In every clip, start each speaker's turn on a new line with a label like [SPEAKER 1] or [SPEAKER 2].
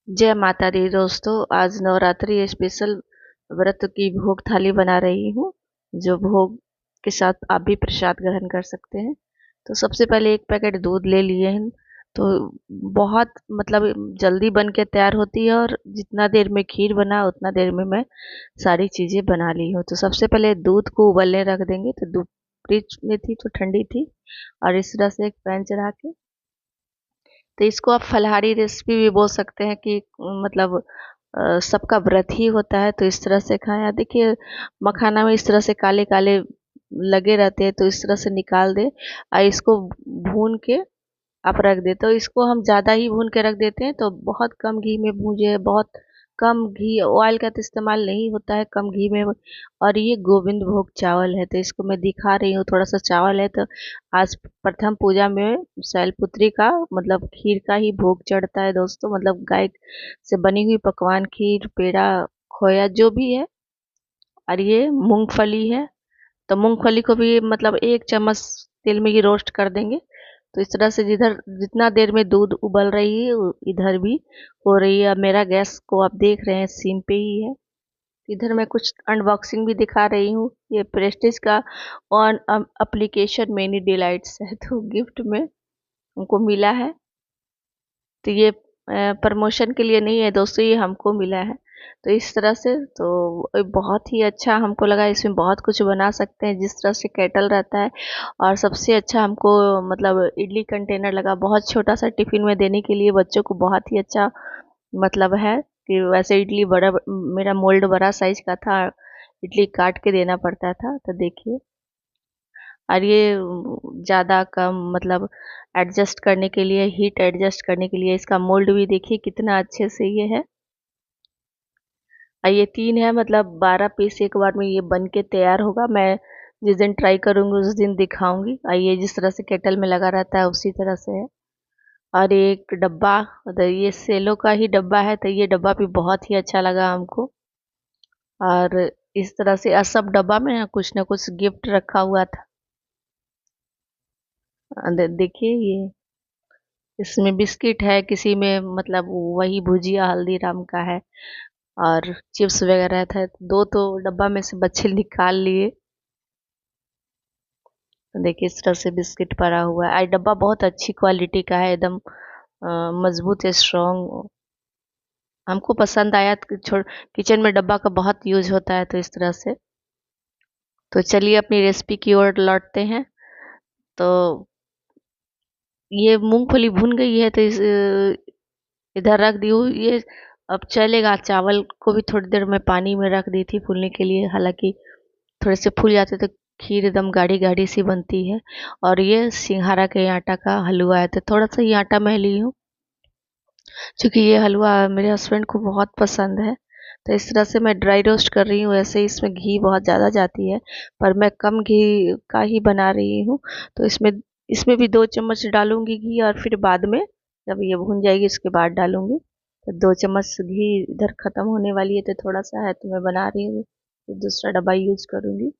[SPEAKER 1] जय माता दी दोस्तों। आज नवरात्रि स्पेशल व्रत की भोग थाली बना रही हूँ, जो भोग के साथ आप भी प्रसाद ग्रहण कर सकते हैं। तो सबसे पहले एक पैकेट दूध ले लिए हैं। तो बहुत जल्दी बन के तैयार होती है, और जितना देर में खीर बना उतना देर में मैं सारी चीज़ें बना ली हूँ। तो सबसे पहले दूध को उबलने रख देंगे। तो दूध फ्रिज में थी तो ठंडी थी, और इस तरह से एक पैन चढ़ा के, तो इसको आप फलाहारी रेसिपी भी बोल सकते हैं कि सबका व्रत ही होता है तो इस तरह से खाएं। देखिए, मखाना में इस तरह से काले काले लगे रहते हैं, तो इस तरह से निकाल दे और इसको भून के आप रख दे। तो इसको हम ज़्यादा ही भून के रख देते हैं, तो बहुत कम घी में भूंजे, बहुत कम घी, ऑयल का तो इस्तेमाल नहीं होता है, कम घी में। और ये गोविंद भोग चावल है, तो इसको मैं दिखा रही हूँ, थोड़ा सा चावल है। तो आज प्रथम पूजा में शैलपुत्री का खीर का ही भोग चढ़ता है दोस्तों। गाय से बनी हुई पकवान, खीर, पेड़ा, खोया जो भी है। और ये मूंगफली है, तो मूंगफली को भी एक चम्मच तेल में ही रोस्ट कर देंगे। तो इस तरह से जिधर जितना देर में दूध उबल रही है इधर भी हो रही है। अब मेरा गैस को आप देख रहे हैं सिम पे ही है। इधर मैं कुछ अनबॉक्सिंग भी दिखा रही हूँ। ये प्रेस्टीज का ऑन एप्लीकेशन मेनी डिलाइट्स है, तो गिफ्ट में हमको मिला है। तो ये प्रमोशन के लिए नहीं है दोस्तों, ये हमको मिला है। तो इस तरह से तो बहुत ही अच्छा हमको लगा। इसमें बहुत कुछ बना सकते हैं जिस तरह से केटल रहता है। और सबसे अच्छा हमको इडली कंटेनर लगा, बहुत छोटा सा टिफिन में देने के लिए बच्चों को बहुत ही अच्छा है कि वैसे इडली बड़ा, मेरा मोल्ड बड़ा साइज का था, इडली काट के देना पड़ता था। तो देखिए, और ये ज़्यादा कम एडजस्ट करने के लिए, हीट एडजस्ट करने के लिए इसका मोल्ड भी देखिए कितना अच्छे से ये है। और ये 3 है, 12 पीस एक बार में ये बन के तैयार होगा। मैं जिस दिन ट्राई करूँगी उस दिन दिखाऊंगी। और ये जिस तरह से केटल में लगा रहता है उसी तरह से है। और एक डब्बा, ये सेलो का ही डब्बा है, तो ये डब्बा भी बहुत ही अच्छा लगा हमको। और इस तरह से सब डब्बा में ना कुछ गिफ्ट रखा हुआ था। देखिए, ये इसमें बिस्किट है, किसी में वही भुजिया हल्दीराम का है, और चिप्स वगैरह था। दो तो डब्बा में से बच्चे निकाल लिए। देखिए, इस तरह से बिस्किट पड़ा हुआ है। आई डब्बा बहुत अच्छी क्वालिटी का है, एकदम मजबूत है, स्ट्रॉन्ग। हमको पसंद आया। किचन में डब्बा का बहुत यूज होता है, तो इस तरह से। तो चलिए अपनी रेसिपी की ओर लौटते हैं। तो ये मूंगफली भुन गई है, तो इधर रख दी हूँ ये। अब चलेगा। चावल को भी थोड़ी देर में पानी में रख दी थी फूलने के लिए, हालांकि थोड़े से फूल जाते तो खीर एकदम गाढ़ी गाढ़ी सी बनती है। और ये सिंघाड़ा के आटा का हलवा है, तो थोड़ा सा ये आटा मैं ली हूँ, क्योंकि ये हलवा मेरे हस्बैंड को बहुत पसंद है। तो इस तरह से मैं ड्राई रोस्ट कर रही हूँ। वैसे इसमें घी बहुत ज़्यादा जाती है, पर मैं कम घी का ही बना रही हूँ। तो इसमें इसमें भी 2 चम्मच डालूंगी घी, और फिर बाद में जब ये भून जाएगी उसके बाद डालूंगी। तो 2 चम्मच घी इधर ख़त्म होने वाली है, तो थोड़ा सा है तो मैं बना रही हूँ, फिर दूसरा डब्बा यूज करूँगी।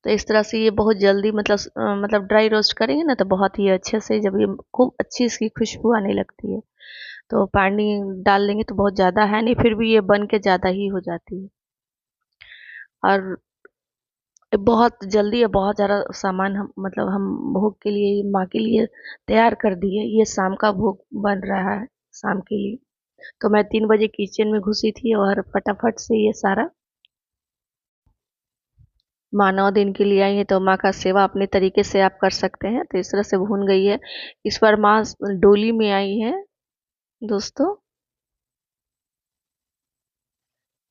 [SPEAKER 1] तो इस तरह से ये बहुत जल्दी ड्राई रोस्ट करेंगे ना, तो बहुत ही अच्छे से, जब ये खूब अच्छी इसकी खुशबू आने लगती है, तो पानी डाल लेंगे। तो बहुत ज़्यादा है नहीं, फिर भी ये बन के ज़्यादा ही हो जाती है। और बहुत जल्दी है, बहुत ज़्यादा सामान हम भोग के लिए, माँ के लिए तैयार कर दिए। ये शाम का भोग बन रहा है, शाम के लिए। तो मैं 3 बजे किचन में घुसी थी, और फटाफट से ये सारा, माँ 9 दिन के लिए आई है, तो माँ का सेवा अपने तरीके से आप कर सकते हैं। तो इस तरह से भून गई है। इस बार माँ डोली में आई है दोस्तों।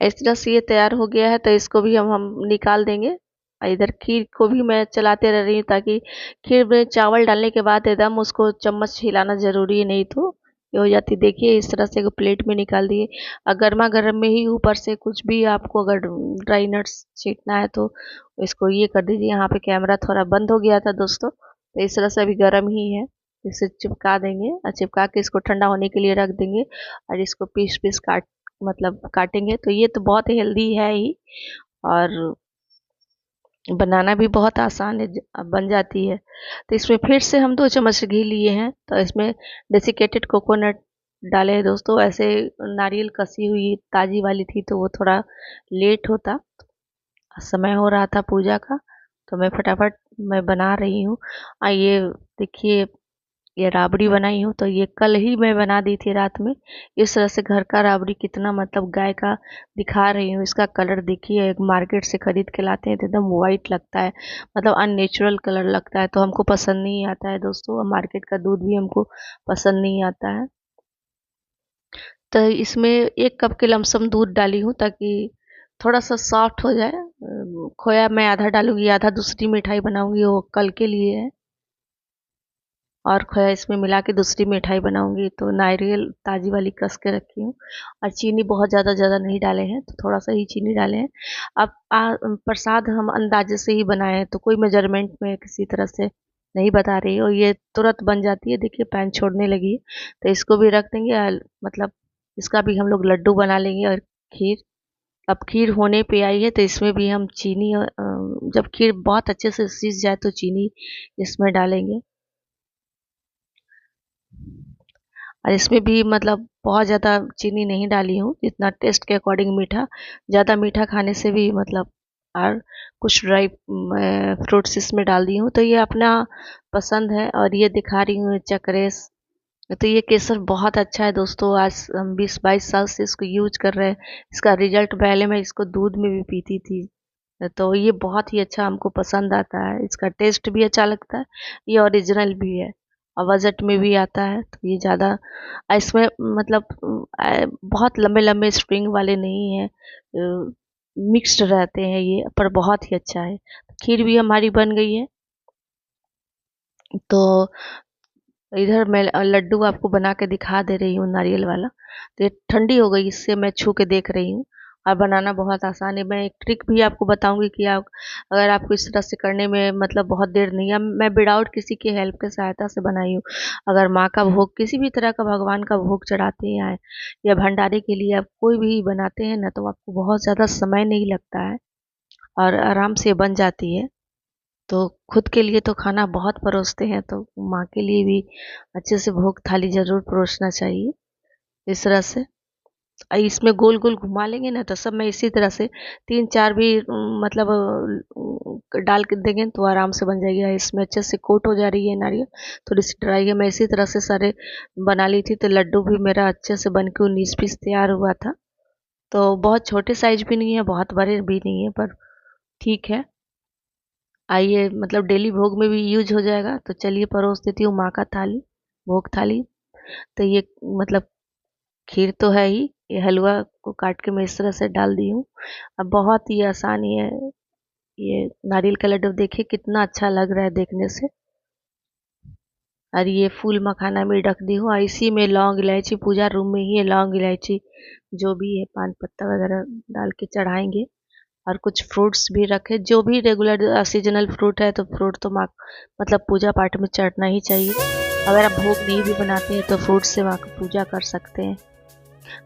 [SPEAKER 1] इस तरह से ये तैयार हो गया है, तो इसको भी हम निकाल देंगे। और इधर खीर को भी मैं चलाते रह रही हूँ, ताकि खीर में चावल डालने के बाद एकदम उसको चम्मच हिलाना जरूरी है, नहीं तो ये हो जाती। देखिए, इस तरह से प्लेट में निकाल दिए। और गर्मा गर्म में ही ऊपर से कुछ भी आपको अगर ड्राई नट्स छींटना है तो इसको ये कर दीजिए। यहाँ पे कैमरा थोड़ा बंद हो गया था दोस्तों, तो इस तरह से अभी गर्म ही है। इसे चिपका देंगे, और चिपका के इसको ठंडा होने के लिए रख देंगे। और इसको पीस पीस काटेंगे। तो ये तो बहुत हेल्दी है ही, और बनाना भी बहुत आसान है, बन जाती है। तो इसमें फिर से हम 2 चम्मच घी लिए हैं, तो इसमें डेसिकेटेड कोकोनट डाले हैं दोस्तों। ऐसे नारियल कसी हुई ताजी वाली थी तो वो थोड़ा लेट होता, समय हो रहा था पूजा का, तो मैं फटाफट मैं बना रही हूँ। ये देखिए, ये राबड़ी बनाई हूँ तो ये कल ही मैं बना दी थी रात में। इस तरह से घर का राबड़ी कितना मतलब गाय का दिखा रही हूँ। इसका कलर देखिए, एक मार्केट से खरीद के लाते हैं तो एकदम वाइट लगता है, मतलब अननेचुरल कलर लगता है, तो हमको पसंद नहीं आता है दोस्तों। मार्केट का दूध भी हमको पसंद नहीं आता है। तो इसमें 1 कप के लमसम दूध डाली हूँ ताकि थोड़ा सा सॉफ्ट हो जाए। खोया मैं आधा डालूंगी, आधा दूसरी मिठाई बनाऊंगी, वो कल के लिए है। और खोया इसमें मिला के दूसरी मिठाई बनाऊंगी। तो नारियल ताजी वाली कस के रखी हूँ। और चीनी बहुत ज़्यादा ज़्यादा नहीं डाले हैं, तो थोड़ा सा ही चीनी डाले हैं। अब प्रसाद हम अंदाजे से ही बनाए हैं, तो कोई मेजरमेंट में किसी तरह से नहीं बता रही। और ये तुरंत बन जाती है, देखिए पैन छोड़ने लगी है। तो इसको भी रख देंगे, मतलब इसका भी हम लोग लड्डू बना लेंगे। और खीर, अब खीर होने पे आई है तो इसमें भी हम चीनी, जब खीर बहुत अच्छे से सीज जाए तो चीनी इसमें डालेंगे। और इसमें भी मतलब बहुत ज़्यादा चीनी नहीं डाली हूँ, जितना टेस्ट के अकॉर्डिंग मीठा। ज़्यादा मीठा खाने से भी मतलब, और कुछ ड्राई फ्रूट्स इसमें डाल दी हूँ, तो ये अपना पसंद है। और ये दिखा रही हूँ चक्रेस। तो ये केसर बहुत अच्छा है दोस्तों, आज हम 20-22 साल से इसको यूज कर रहे हैं। इसका रिजल्ट, पहले मैं इसको दूध में भी पीती थी, तो ये बहुत ही अच्छा हमको पसंद आता है। इसका टेस्ट भी अच्छा लगता है, ये ओरिजिनल भी है और बजट में भी आता है। तो ये ज़्यादा इसमें मतलब बहुत लंबे लंबे स्प्रिंग वाले नहीं है, मिक्स्ड रहते हैं ये, पर बहुत ही अच्छा है। खीर भी हमारी बन गई है। तो इधर मैं लड्डू आपको बना के दिखा दे रही हूँ, नारियल वाला। तो ये ठंडी हो गई, इससे मैं छू के देख रही हूँ। और बनाना बहुत आसान है। मैं एक ट्रिक भी आपको बताऊंगी कि आप, अगर आपको इस तरह से करने में मतलब बहुत देर नहीं है, मैं विदाउट किसी के हेल्प के सहायता से बनाई हूँ। अगर माँ का भोग, किसी भी तरह का भगवान का भोग चढ़ाते हैं या भंडारे के लिए आप कोई भी बनाते हैं ना, तो आपको बहुत ज़्यादा समय नहीं लगता है और आराम से बन जाती है। तो खुद के लिए तो खाना बहुत परोसते हैं, तो माँ के लिए भी अच्छे से भोग थाली ज़रूर परोसना चाहिए। इस तरह से इसमें गोल गोल घुमा लेंगे ना, तो सब में इसी तरह से 3-4 भी मतलब डाल के देंगे तो आराम से बन जाएगी। इसमें अच्छे से कोट हो जा रही है नारियल, थोड़ी सी ड्राई है। मैं इसी तरह से सारे बना ली थी, तो लड्डू भी मेरा अच्छे से बन के 19 पीस तैयार हुआ था। तो बहुत छोटे साइज भी नहीं है, बहुत बड़े भी नहीं है, पर ठीक है। आइए, मतलब डेली भोग में भी यूज हो जाएगा। तो चलिए परोस देती हूँ माँ का थाली, भोग थाली। तो ये मतलब खीर तो है ही, ये हलवा को काट के मैं इस तरह से डाल दी हूँ। अब बहुत ही आसान ही है। ये नारियल का लड्डू देखिए कितना अच्छा लग रहा है देखने से। और ये फूल मखाना में रख दी हूँ, और इसी में लौंग इलायची, पूजा रूम में ही है लौंग इलायची जो भी है, पान पत्ता वगैरह डाल के चढ़ाएंगे। और कुछ फ्रूट्स भी रखे, जो भी रेगुलर सीजनल फ्रूट है, तो फ्रूट तो माँ मतलब पूजा पाठ में चढ़ना ही चाहिए। अगर आप भोग नहीं भी बनाते हैं तो फ्रूट से माँ की पूजा कर सकते हैं।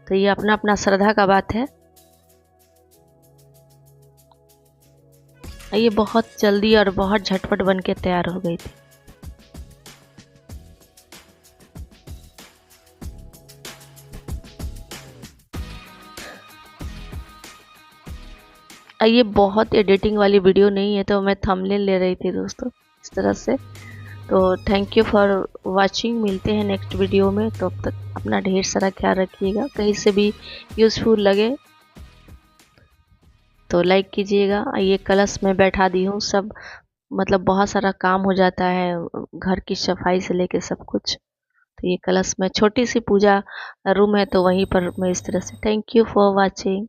[SPEAKER 1] तो ये अपना अपना श्रद्धा का बात है। ये बहुत जल्दी और बहुत झटपट बन के तैयार हो गई थी। ये बहुत एडिटिंग वाली वीडियो नहीं है, तो मैं थंबनेल ले रही थी दोस्तों इस तरह से। तो थैंक यू फॉर वाचिंग, मिलते हैं नेक्स्ट वीडियो में। तो अब तक अपना ढेर सारा ख्याल रखिएगा, कहीं से भी यूज़फुल लगे तो लाइक कीजिएगा। ये कलश में बैठा दी हूँ, सब मतलब बहुत सारा काम हो जाता है, घर की सफाई से लेके सब कुछ। तो ये कलश में छोटी सी पूजा रूम है, तो वहीं पर मैं इस तरह से। Thank you for watching.